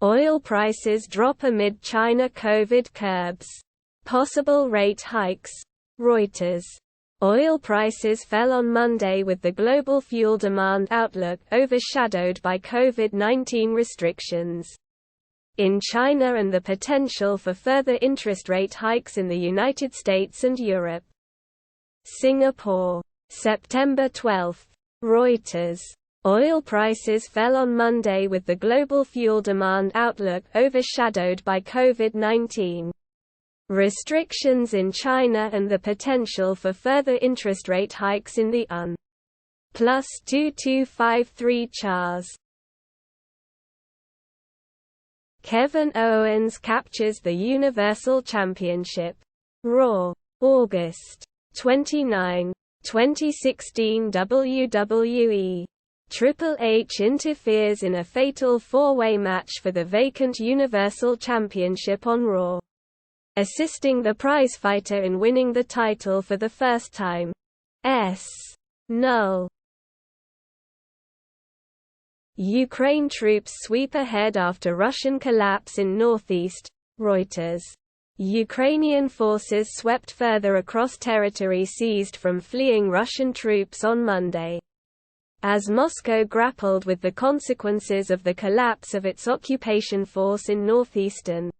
Oil prices drop amid China COVID curbs possible rate hikes. Reuters. Oil prices fell on Monday with the global fuel demand outlook overshadowed by COVID-19 restrictions in China and the potential for further interest rate hikes in the United States and Europe. Singapore. September 12. Reuters. Oil prices fell on Monday with the global fuel demand outlook overshadowed by COVID-19 restrictions in China and the potential for further interest rate hikes in the UN. Plus 2253 CHARS. Kevin Owens captures the Universal Championship. Raw. August 29, 2016 WWE. Triple H interferes in a fatal four-way match for the vacant Universal Championship on Raw, assisting the prizefighter in winning the title for the first time. Null. Ukraine troops sweep ahead after Russian collapse in northeast. Reuters. Ukrainian forces swept further across territory seized from fleeing Russian troops on Monday, as Moscow grappled with the consequences of the collapse of its occupation force in northeastern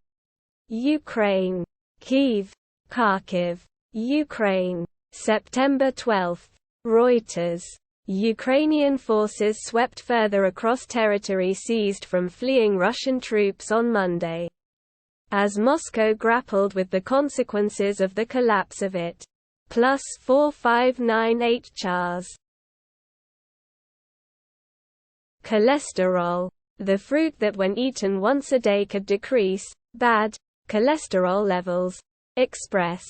Ukraine. Kyiv. Kharkiv. Ukraine. September 12. Reuters. Ukrainian forces swept further across territory seized from fleeing Russian troops on Monday, as Moscow grappled with the consequences of the collapse of it. Plus 4598 CHARS. Cholesterol. The fruit that when eaten once a day could decrease bad cholesterol levels. Express.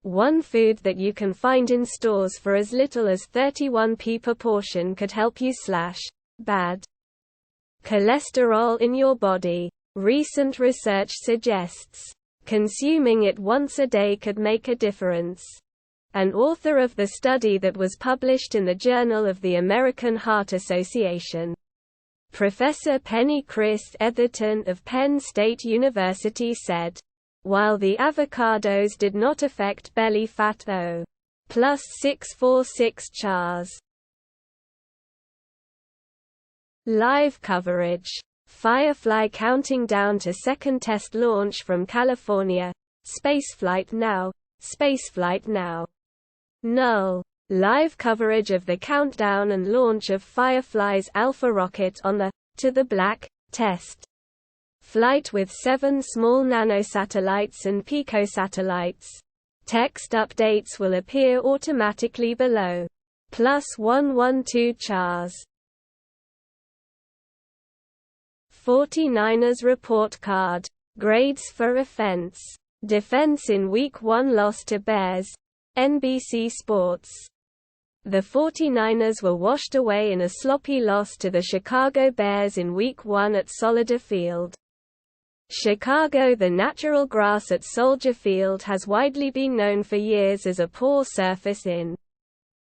One food that you can find in stores for as little as 31p per portion could help you slash bad cholesterol in your body. Recent research suggests consuming it once a day could make a difference. An author of the study that was published in the Journal of the American Heart Association, Professor Penny Chris Etherton of Penn State University said, while the avocados did not affect belly fat though. Plus 646 CHARS. Live coverage. Firefly counting down to second test launch from California. Spaceflight now. Spaceflight now. Null. Live coverage of the countdown and launch of Firefly's Alpha rocket on the To the Black test flight with 7 small nanosatellites and picosatellites. Text updates will appear automatically below. Plus 112 CHARS. 49ers report card. Grades for offense. Defense in Week 1 loss to Bears. NBC Sports. The 49ers were washed away in a sloppy loss to the Chicago Bears in Week 1 at Soldier Field. Chicago. The natural grass at Soldier Field has widely been known for years as a poor surface in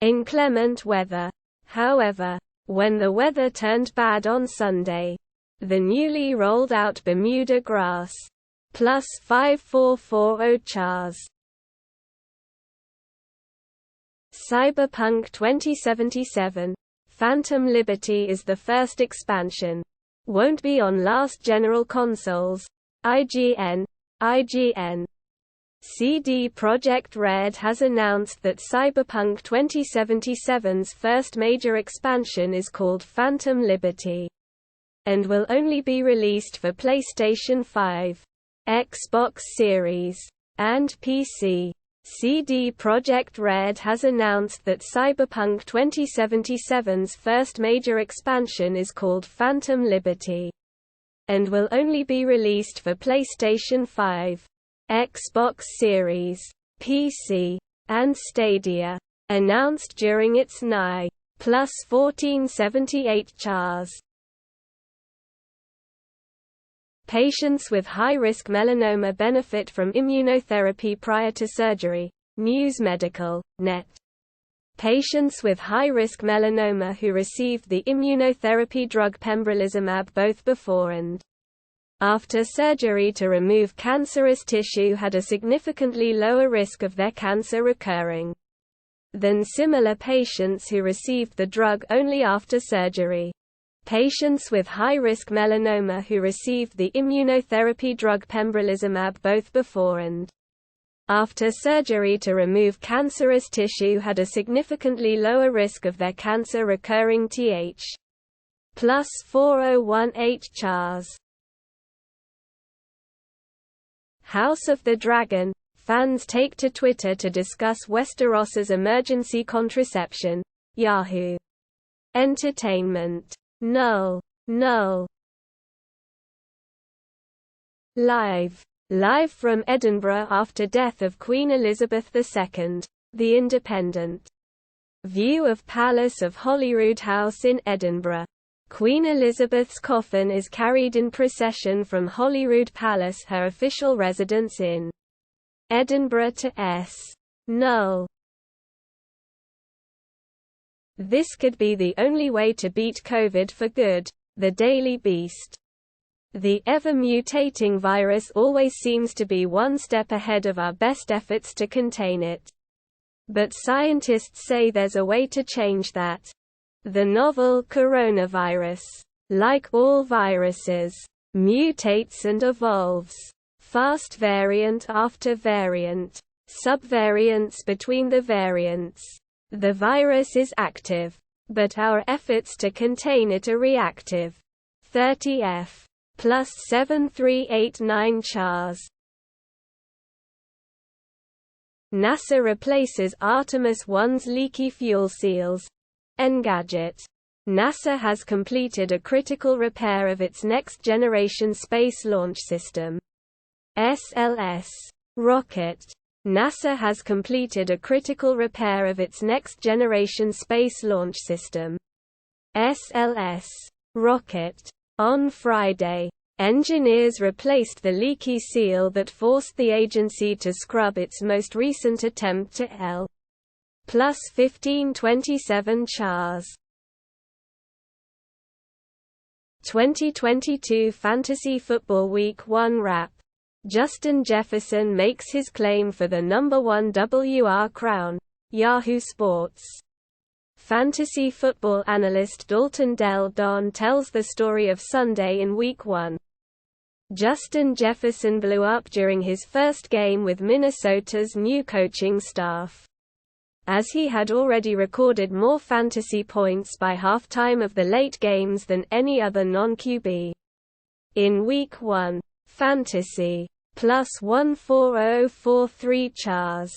inclement weather. However, when the weather turned bad on Sunday, the newly rolled out Bermuda grass. Plus 5440 CHARS. Cyberpunk 2077. Phantom Liberty is the first expansion. Won't be on last general consoles. IGN. CD Projekt Red has announced that Cyberpunk 2077's first major expansion is called Phantom Liberty, and will only be released for PlayStation 5, Xbox Series, and PC. CD Projekt Red has announced that Cyberpunk 2077's first major expansion is called Phantom Liberty, and will only be released for PlayStation 5, Xbox Series, PC, and Stadia. Announced during its NI. Plus 1478 CHARS. Patients with high-risk melanoma benefit from immunotherapy prior to surgery. News Medical, Net. Patients with high-risk melanoma who received the immunotherapy drug pembrolizumab both before and after surgery to remove cancerous tissue had a significantly lower risk of their cancer recurring than similar patients who received the drug only after surgery. Patients with high-risk melanoma who received the immunotherapy drug pembrolizumab both before and after surgery to remove cancerous tissue had a significantly lower risk of their cancer recurring Th. Plus 401H CHARS. House of the Dragon. Fans take to Twitter to discuss Westeros's emergency contraception. Yahoo! Entertainment. Null. Live from Edinburgh after death of Queen Elizabeth II. The Independent. View of Palace of Holyrood House in Edinburgh. Queen Elizabeth's coffin is carried in procession from Holyrood Palace, her official residence in Edinburgh, to S. Null. This could be the only way to beat COVID for good. The Daily Beast. The ever-mutating virus always seems to be one step ahead of our best efforts to contain it. But scientists say there's a way to change that. The novel coronavirus, like all viruses, mutates and evolves. Fast variant after variant. Subvariants between the variants. The virus is active, but our efforts to contain it are reactive. 30F. Plus 7389 CHARS. NASA replaces Artemis 1's leaky fuel seals. Engadget. NASA has completed a critical repair of its next-generation Space Launch System (SLS) rocket. NASA has completed a critical repair of its next-generation Space Launch System (SLS) rocket. On Friday, engineers replaced the leaky seal that forced the agency to scrub its most recent attempt to L. Plus 1527 CHARS. 2022 Fantasy Football Week 1 Wrap. Justin Jefferson makes his claim for the #1 WR crown. Yahoo Sports. Fantasy football analyst Dalton Del Don tells the story of Sunday in Week 1. Justin Jefferson blew up during his first game with Minnesota's new coaching staff, as he had already recorded more fantasy points by halftime of the late games than any other non-QB. In Week 1, Fantasy plus 14043 CHARS.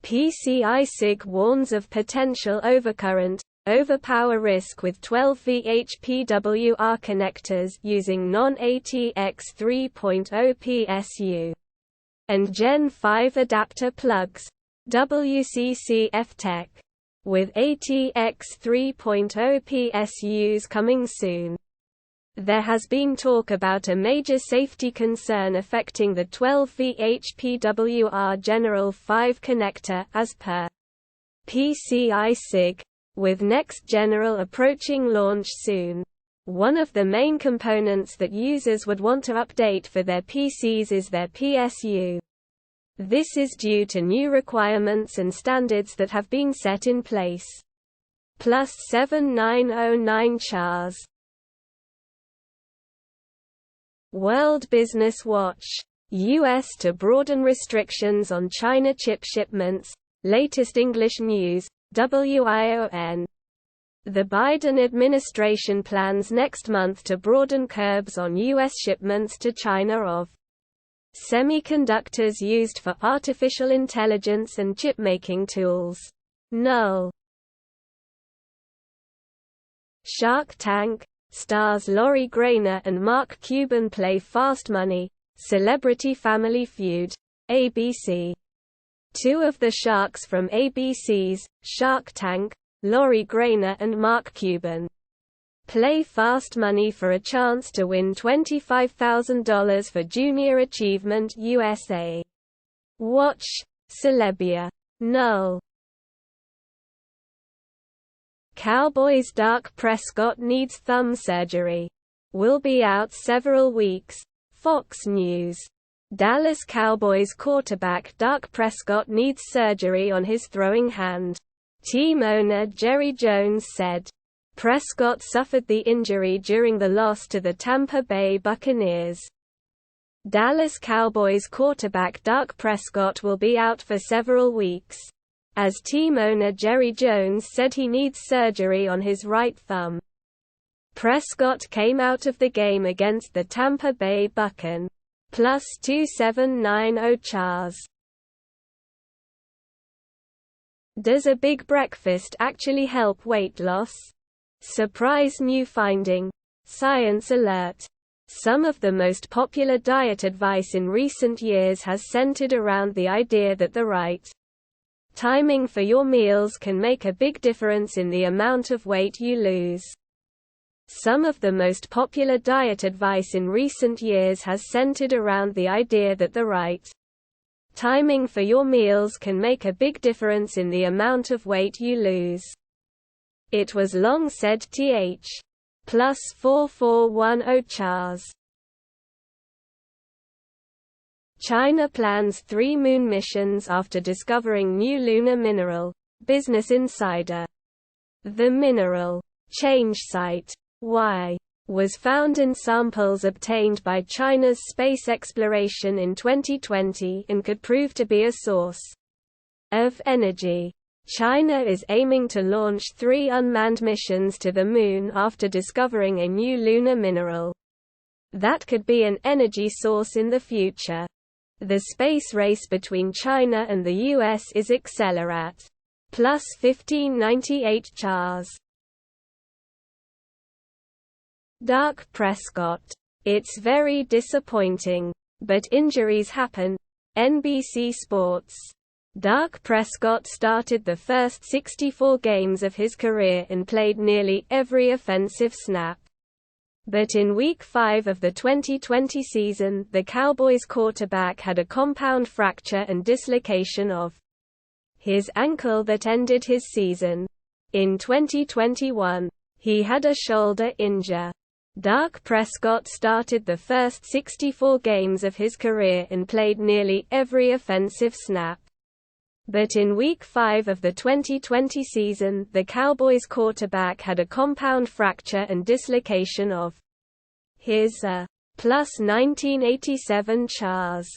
PCI-SIG warns of potential overcurrent, overpower risk with 12V HPWR connectors using non-ATX 3.0 PSU and Gen 5 adapter plugs. WCCF Tech. With ATX 3.0 PSUs coming soon, there has been talk about a major safety concern affecting the 12V HPWR General 5 connector as per PCI-SIG, with next General approaching launch soon. One of the main components that users would want to update for their PCs is their PSU. This is due to new requirements and standards that have been set in place. Plus 7909 CHARS. World Business Watch. U.S. to broaden restrictions on China chip shipments. Latest English news. WION. The Biden administration plans next month to broaden curbs on U.S. shipments to China of semiconductors used for artificial intelligence and chip-making tools. Null. Shark Tank. Stars Lori Grainer and Mark Cuban play Fast Money. Celebrity Family Feud. ABC. Two of the sharks from ABC's Shark Tank, Lori Grainer and Mark Cuban, play Fast Money for a chance to win $25,000 for Junior Achievement USA. Watch. Celebia. Null. Cowboys' Dak Prescott needs thumb surgery. will be out several weeks. Fox News. Dallas Cowboys quarterback Dak Prescott needs surgery on his throwing hand. Team owner Jerry Jones said. Prescott suffered the injury during the loss to the Tampa Bay Buccaneers. Dallas Cowboys quarterback Dak Prescott will be out for several weeks, as team owner Jerry Jones said he needs surgery on his right thumb. Prescott came out of the game against the Tampa Bay Buccaneers. +2790 Chars. Does a big breakfast actually help weight loss? Surprise new finding. Science alert. Some of the most popular diet advice in recent years has centered around the idea that the right timing for your meals can make a big difference in the amount of weight you lose. Some of the most popular diet advice in recent years has centered around the idea that the right timing for your meals can make a big difference in the amount of weight you lose. It was long said th. +4410 Chars. China plans 3 moon missions after discovering new lunar mineral. Business Insider. The mineral change site Y was found in samples obtained by China's space exploration in 2020 and could prove to be a source of energy. China is aiming to launch 3 unmanned missions to the Moon after discovering a new lunar mineral that could be an energy source in the future. The space race between China and the US is accelerate. +1598 Chars. Dak Prescott. It's very disappointing. But injuries happen. NBC Sports. Dak Prescott started the first 64 games of his career and played nearly every offensive snap. But in Week 5 of the 2020 season, the Cowboys quarterback had a compound fracture and dislocation of his ankle that ended his season. In 2021, he had a shoulder injury. Dak Prescott started the first 64 games of his career and played nearly every offensive snap. But in Week 5 of the 2020 season, the Cowboys quarterback had a compound fracture and dislocation of his +1987 Chars.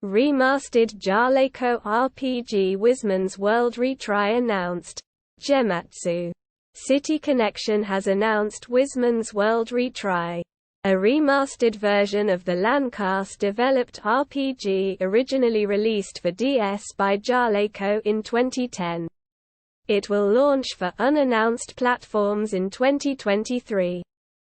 Remastered Jaleco RPG Wisman's World Retry announced. Gematsu. City Connection has announced Wisman's World Retry, a remastered version of the Lancast-developed RPG originally released for DS by Jaleco in 2010. It will launch for unannounced platforms in 2023.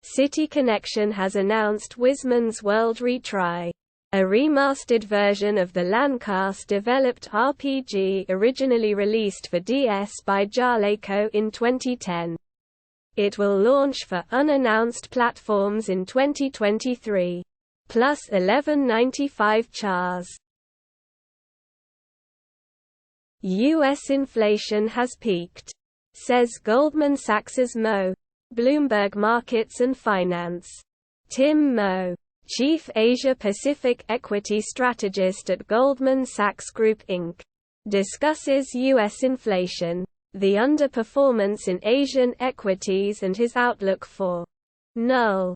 City Connection has announced Wisman's World Retry, a remastered version of the Lancast-developed RPG originally released for DS by Jaleco in 2010. It will launch for unannounced platforms in 2023. +1195 Chars. U.S. inflation has peaked, says Goldman Sachs's Mo. Bloomberg Markets and Finance. Tim Mo, Chief Asia-Pacific Equity Strategist at Goldman Sachs Group Inc., discusses U.S. inflation, the underperformance in Asian equities and his outlook for null.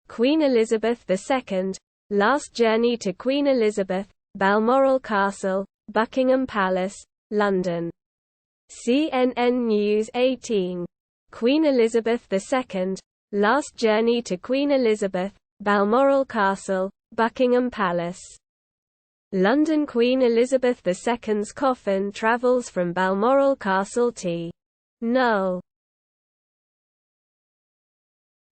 Queen Elizabeth II. Last journey to Queen Elizabeth, Balmoral Castle, Buckingham Palace, London. CNN News 18. Queen Elizabeth II. Last journey to Queen Elizabeth, Balmoral Castle, Buckingham Palace. London. Queen Elizabeth II's coffin travels from Balmoral Castle to Null.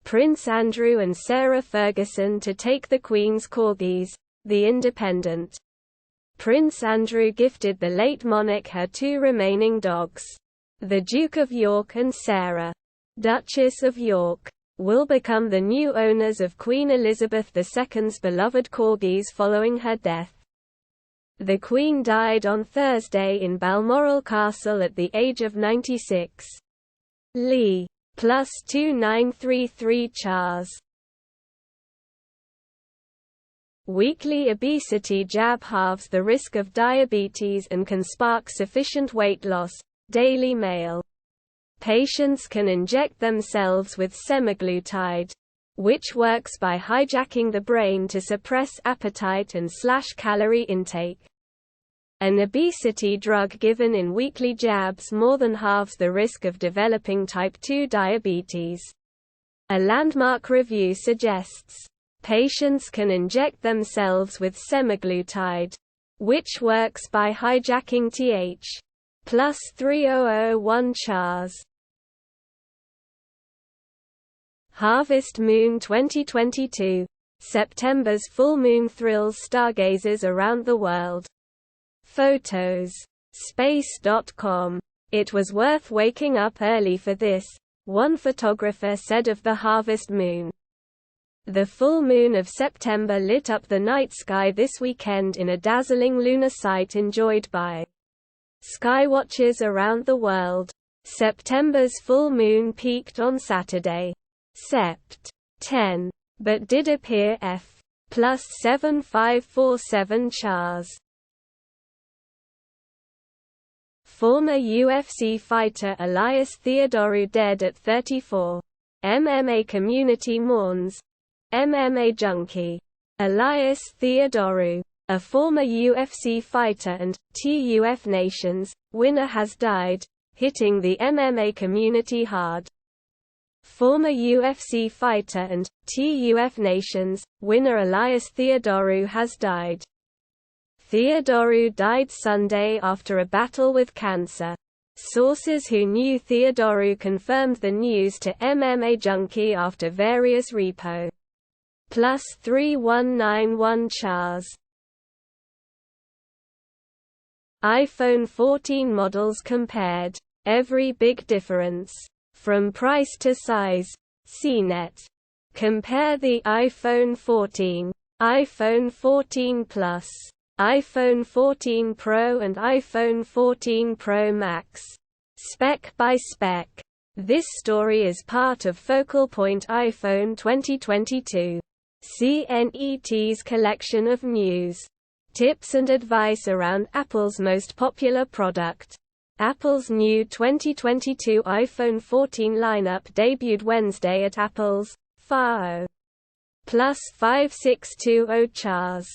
Prince Andrew and Sarah Ferguson to take the Queen's corgis. The Independent. Prince Andrew gifted the late monarch her 2 remaining dogs. The Duke of York and Sarah, Duchess of York, will become the new owners of Queen Elizabeth II's beloved corgis following her death. The Queen died on Thursday in Balmoral Castle at the age of 96. Li. +2933 Chars. Weekly obesity jab halves the risk of diabetes and can spark sufficient weight loss. Daily Mail. Patients can inject themselves with semaglutide, which works by hijacking the brain to suppress appetite and slash calorie intake. An obesity drug given in weekly jabs more than halves the risk of developing type 2 diabetes. A landmark review suggests patients can inject themselves with semaglutide, which works by hijacking Th. +3001 Chars. Harvest Moon 2022. September's full moon thrills stargazers around the world. Photos. Space.com. It was worth waking up early for this, one photographer said of the harvest moon. The full moon of September lit up the night sky this weekend in a dazzling lunar sight enjoyed by skywatchers around the world. September's full moon peaked on Saturday, Sept. 10, but did appear f. +7547 Chars. Former UFC fighter Elias Theodorou dead at 34. MMA community mourns. MMA junkie. Elias Theodorou, a former UFC fighter and TUF Nations winner, has died, hitting the MMA community hard. Former UFC fighter and TUF Nations winner Elias Theodorou has died. Theodorou died Sunday after a battle with cancer. Sources who knew Theodorou confirmed the news to MMA Junkie after various repo. +3191 Chars. iPhone 14 models compared. Every big difference. From price to size. CNET. Compare the iPhone 14, iPhone 14 Plus, iPhone 14 Pro and iPhone 14 Pro Max. Spec by spec. This story is part of Focal Point iPhone 2022. CNET's collection of news, tips and advice around Apple's most popular product. Apple's new 2022 iPhone 14 lineup debuted Wednesday at Apple's FAO. +5620 Chars.